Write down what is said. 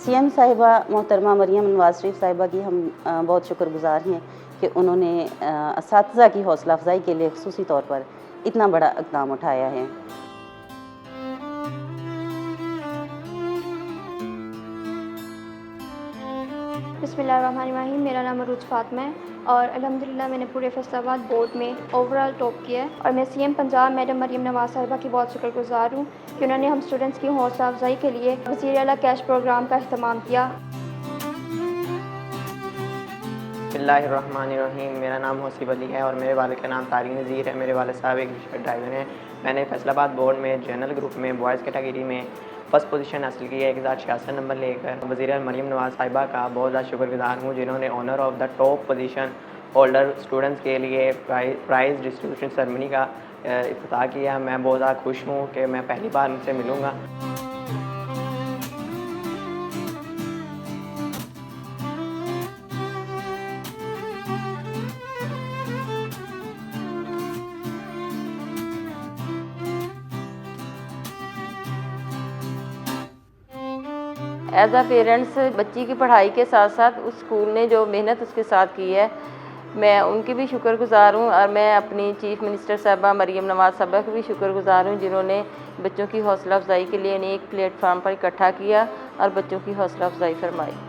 CM साहिबा मोहतरमा मरियम नवाज शरीफ साहिबा की हम बहुत शुक्रगुज़ार हैं कि उन्होंने असातिज़ा की हौसला अफ़ज़ाई के लिए ख़ुसूसी तौर पर इतना बड़ा इक़दाम उठाया है। बिस्मिल्लाहिर्रहमानिर्रहीम। मेरा नाम अरूज फ़ातिमा है और अल्हम्दुलिल्लाह मैंने पूरे फैसलाबाद बोर्ड में ओवरऑल टॉप किया है और मैं सीएम पंजाब मैडम मरियम नवाज़ साहिबा की बहुत शुक्रगुज़ार हूँ कि उन्होंने हम स्टूडेंट्स की हौसला अफ़ज़ाई के लिए वज़ीर आला कैश प्रोग्राम का इख्तिताम किया। बिस्मिल्लाहिर्रहमानिर्रहीम। मेरा नाम हौसीब अली है और मेरे वालिद का नाम तारिक नज़ीर है। मेरे वालिद साहब एक रिक्शा ड्राइवर हैं। मैंने फैसलाबाद बोर्ड में जनरल ग्रुप में बॉयज़ कैटेगरी में फ़र्स्ट पोजीशन हासिल की है 1066 नंबर लेकर। वज़ीर मरियम नवाज़ साहिबा का बहुत ज़्यादा शुक्रगुज़ार हूँ जिन्होंने honour of the top position holder students के लिए प्राइज़ डिस्ट्रीब्यूशन सेरेमनी का इफ्तिताह किया। मैं बहुत ज़्यादा खुश हूँ कि मैं पहली बार उनसे मिलूँगा। एज़ आ पेरेंट्स बच्ची की पढ़ाई के साथ साथ उस स्कूल ने जो मेहनत उसके साथ की है, मैं उनकी भी शुक्रगुज़ार हूँ और मैं अपनी चीफ़ मिनिस्टर साहिबा मरियम नवाज़ साहिबा की भी शुक्रगुज़ार हूँ जिन्होंने बच्चों की हौसला अफ़ज़ाई के लिए एक प्लेटफार्म पर इकट्ठा किया और बच्चों की हौसला अफ़ज़ाई फरमाई।